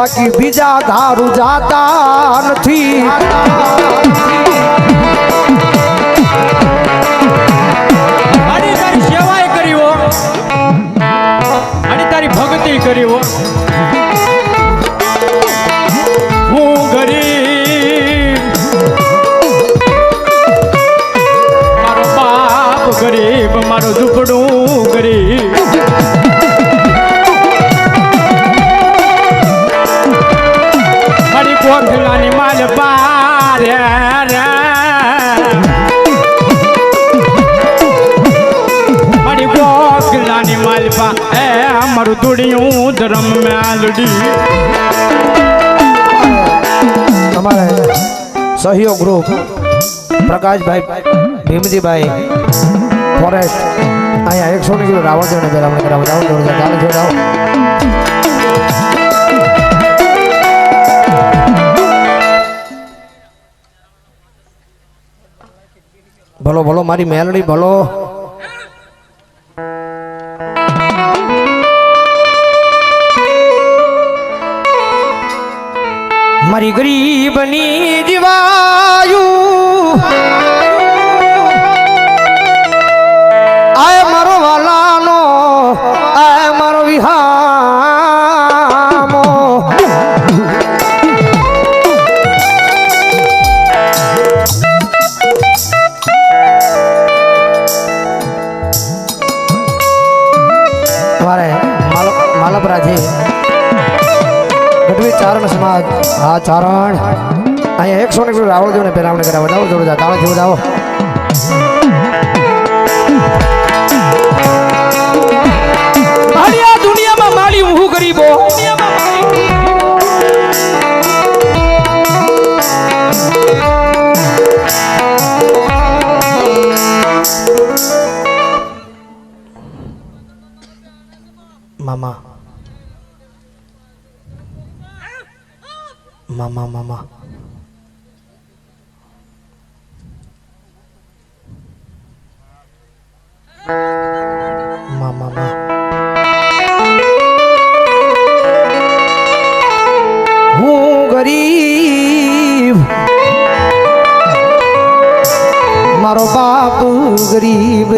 बाकी बीजा धारू जाता नहीं। अड़ी तारी सेवाय करी हो, अड़ी तारी भक्ति करी हो। हूँ गरीब, मारो बाप गरीब, मारो झूपड़ू गरीब। मारी कोठलानी माल पार मारी कोठलानी माल पा ए मारू दुड़ियों धर्म में आलड़ी। हमारे सहयोग ग्रुप प्रकाश भाई भीमजी भाई फॉरेस्ट आया 100 किलो रावण जो ने बेरामण कराव जाओ जोड़ जाओ जो जाओ। भलो भलो मारी मेलड़ी भलो। मारी गरीबनी जीवायु आय मारो वालानो आय मारो विहामो। हमारे मालपरा जी गढ़वी चारण समाज हाँ चारण अँ 100 किलो रावण जो ने पेरामण कराव जाओ जोड़ जा ताल जो जाओ। मारिया दुनिया में माली हूँ गरीबो मामा मामा मामा मामा मामा हूँ गरीब मारो बाप गरीब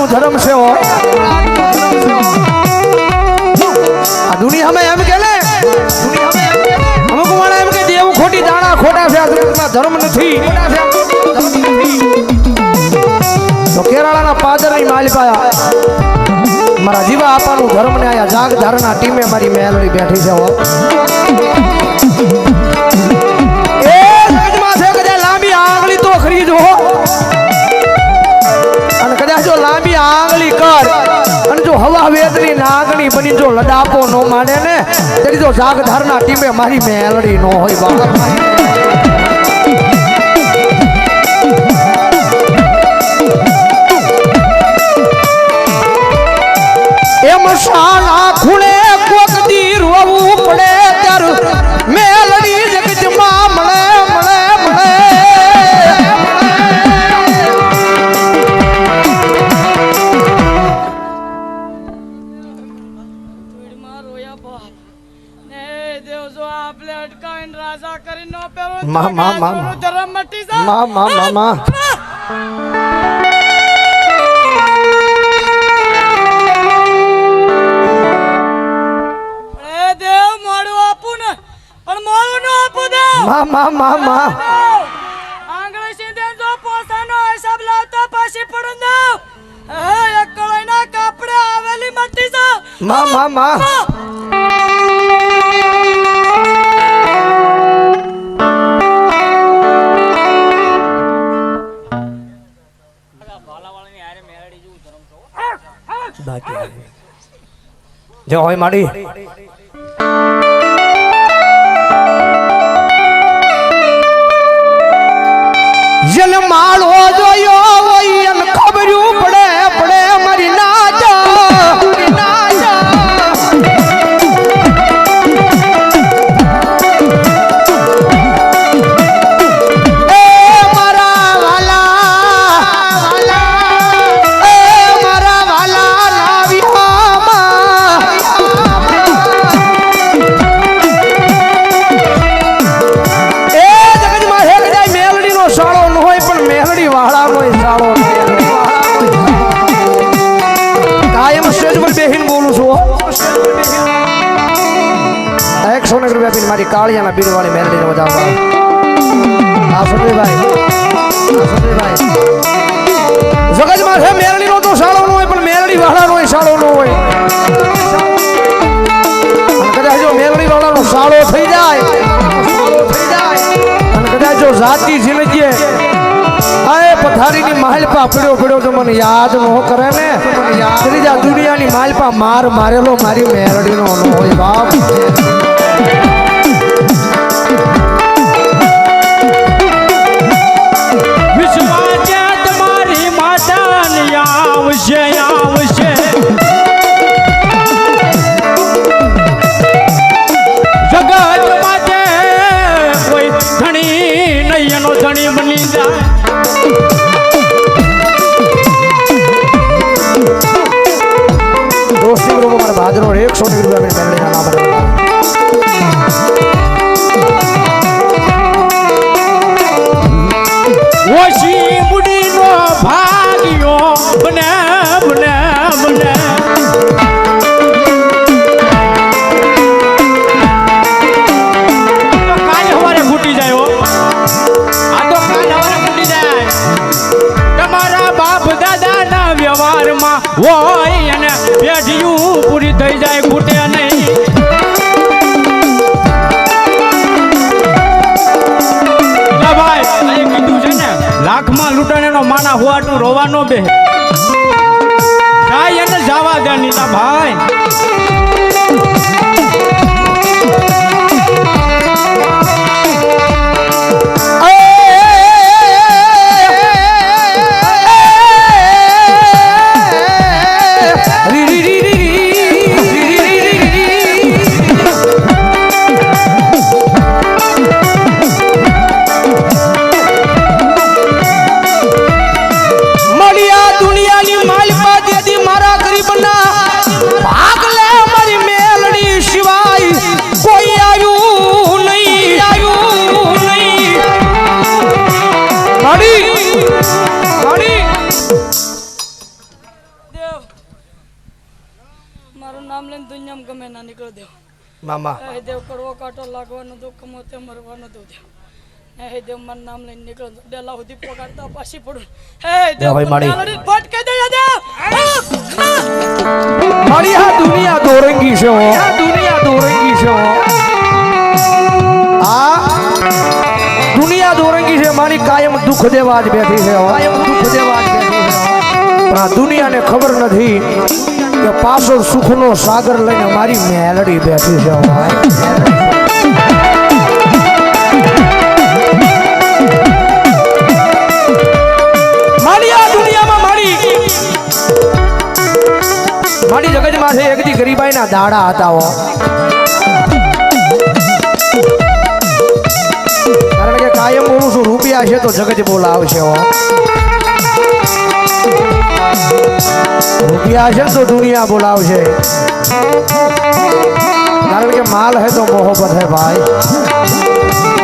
धर्म से हो दुनिया में एम के ले हमको माना एम के देव खोटी दाना खोटा से धर्म नहीं तो केरला ना पादर नहीं माल पाया मारा जीवा आपा नु धर्म ने आया जाग धारणा टीम में हमारी मेलड़ी बैठी से हो ए सजमा से कदे लांबी आंगली तो खरीदो जो लांबी आंगली कर जो हवा वेदनी नागनी बनी जो लडापो नो माने ने तेरी जो जाग धारणा टीमे मारी मेलड़ी नो होई बाबा। ए मसाला खुले कोक दी रोवू पड़े तर मेलड़ी जगत मामले मले मले मा मा मा मा मा मा मा देव मोड़ू आपू ने पण मोड़ू न आपू दे मा मा मा मा आंगळे सिंधे जो पोसानो हिसाब लावता पाशी पडून दे एक कळयना कापडे आवेली માં જો હોય માડી જન માળો જોયો હોય એમ ખબર્યું પડે મારી ના જા મારી કાળિયાના બીરવાળી મેલડીને વધાવવા આ સુધીભાઈ જગતમાં છે મેલડીનો તો સાળો ન હોય પણ મેલડી વાળાનો હોય સાળો ન હોય અને કદાચ જો મેલડી વાળાનો સાળો થઈ જાય અને કદાચ જો જાતિ જિંદગી આએ પથારીની માલપા પડ્યો તો મને યાદ ન કરે ને ત્રીજા દુનિયાની માલપા મારેલો મારી મેલડીનો ન હોય બાપ આવશે જગત માટે કોઈ ધણી નહીં એનો ધણી બની જાય દોસ્તી ગ્રુપ મારા ભાદરો 100 રૂપિયા મેળવીના નામ ઓછી મુડીનો ભાગ્યો બને કાલ હવારે ફૂટી જાય આ તો કાલ હવારે ફૂટી જાય તમારા બાપ દાદાના વ્યવહારમાં હોય અને પેઢીયું પૂરી થઈ જાય ફૂટે નહીં લાખમાં લૂંટણેનો માના હોવાટું રોવાનો બે જાય એને જવા દે નીતા ભાઈ મારું નામ લઈને દુનિયામાં ગમે ના નીકળ દેવ મામા હે દેવ કડવો કાંટો લાગવાનો દુઃખ કમોતે મરવાનો દો દેવ હે દેવ મારું નામ લઈને નીકળ ડેલા સુધી પોગાડતા પાછી પડું હે દેવ મારી ફટકે દે દેવ મારી આ દુનિયા દોરંગી છે આ દુનિયા દોરંગી છે મારી કાયમ દુઃખ દેવા જ બેઠી છે પણ આ દુનિયાને ખબર નથી કે પાછળ સુખનો સાગર લઈને મારી મેલડી બેઠી છે મારી આ દુનિયામાં મારી જગતમાં છે એકદી ગરીબાઈના દાડા હતા કારણ કે કાયમ બોલું છું રૂપિયા છે તો જગત બોલાવશે રૂપિયા છે તો દુનિયા બોલાવશે કારણ કે માલ હે તો મોહબ્બત હે ભાઈ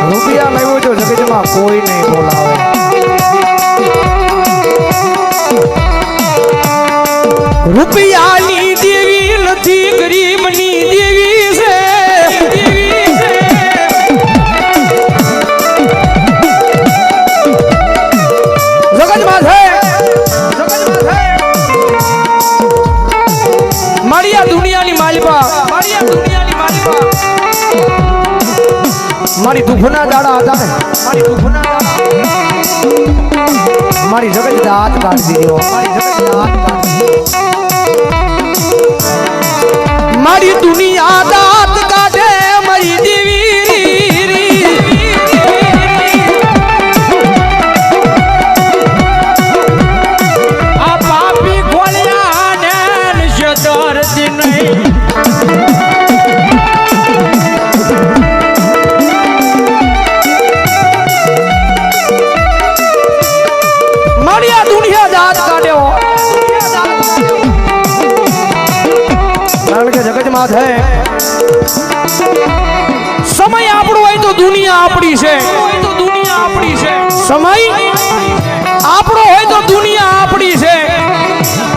રૂપિયા લેવો તો જગતમાં કોઈ નહીં બોલાવે રૂપિયાની દેવી નથી ગરીબની દેવી છે જગતમાં છે મારી આ દુનિયાની મારી દુઃખના દાડા હતા ને મારી દુઃખના દાડા મારી જગત દાંત કાઢી દીધો મારી જગત દાંત કાઢી મારી દુનિયા દાંત કાઢે મારી દેવી આ પાપી ખોલ્યા ને શેતરતી નહીં મારી આ દુનિયા દાંત કાઢ્યો કારણ કે જગતમાં છે સમય આપણો હોય તો દુનિયા આપણી છે સમય આપણો હોય તો દુનિયા આપણી છે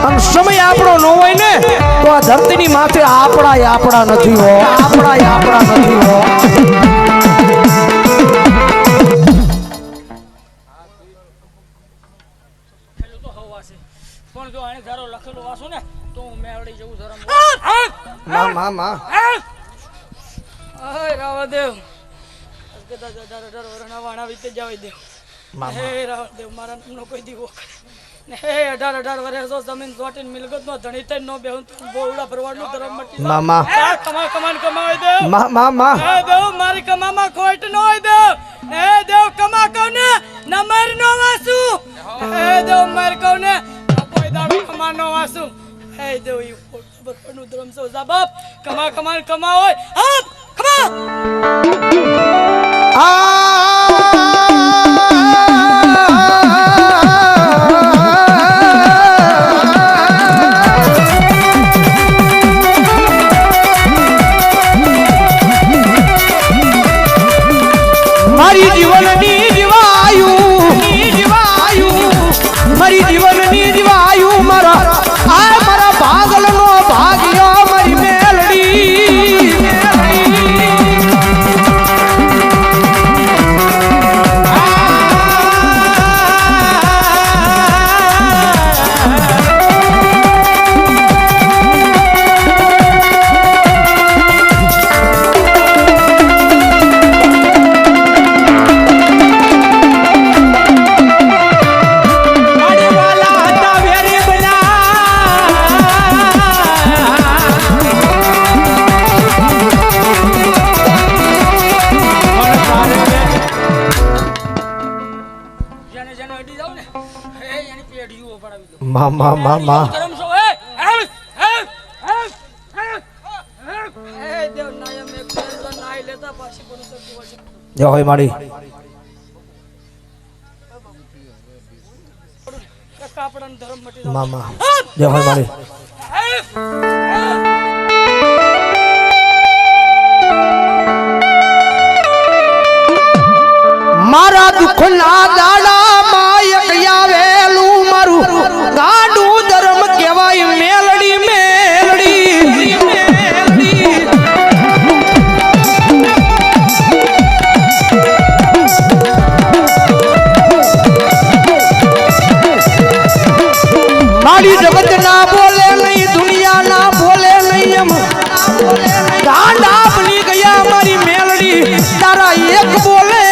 અને સમય આપણો ન હોય ને તો આ ધરતીની માથે આપણા નથી હો આપણા નથી હો પણ જો આને ધારો લખેલું વાસું ને તો હું મેળડી જવું ધરમ માં હે રાવદેવ ધારો વાણા વીતે જાવી દેવ હે રાવદેવ મારા નામનો કોઈ દીવો ને હે 18 વર્ષ જો જમીન જોટીન મિલકત નો ધણી થઈ નો બેહું બોવડા ભરવાડનું ધરમ મટી મામા કમાઈ દેવ માં હે દેવ મારી કમામાં ખોટ ન હોય દેવ હે દેવ કમા કહું ને નંબર નો વાસુ હે દેવ માર કહું ને કોઈ દાડો કમા નો વાસુ હે દેવ ઈ ભરવાડનું ધરમ સો જા બાપ કમા હોય હા કમા મારી જીવનની જીવાયું મારા ભાગલનો ભાગ્યો મારી મેલડી માં ધરમ સો હે દેવ નાયમ એક તો નાઈ લેતા પાછી પણ તો પછી જય હોય મારી કાપડાનો ધરમ મટી મામા જય હોય મારી મારા દુઃખના દાડામાં એક આવેલું મારું ગાડું ધર્મ કહેવાય મેલડી મારી જગત ના બોલે નહીં દુનિયા ના બોલે નહીં એમ ગાંડા બની ગયા મારી મેલડી તારા એક બોલે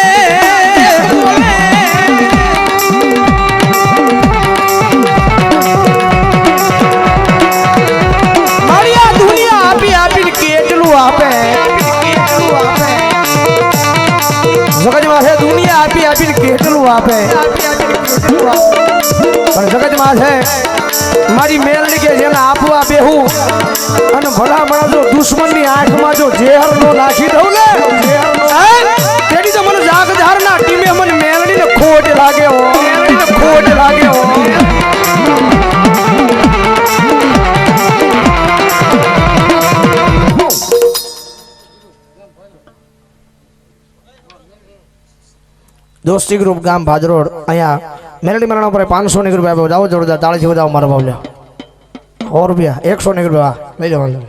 મારી આ દુનિયા આપીને કેટલું આપે જગતમાં છે દુનિયા આપીને કેટલું આપે પણ જગતમાં છે મારી મેલડી કે જેને આપવા બેહું અને ભલા મળા જો દુશ્મનની આંખમાં જો ઝેર નો નાખી દઉં ને તેડી તો મને જાગધારના ટીમે મને મેલડીને ખોટ લાગે દોસ્તી ગ્રુપ ગામ ભાદરોડ અહીંયા મેલડી મરણ ઉપર 500 ની રૂપિયા આપ્યો જાઓ જોરદાર તાળીથી વધાવો મારા બાબલ્યા 100 રૂપિયા 100 ની રૂપિયા લઈ જવાનું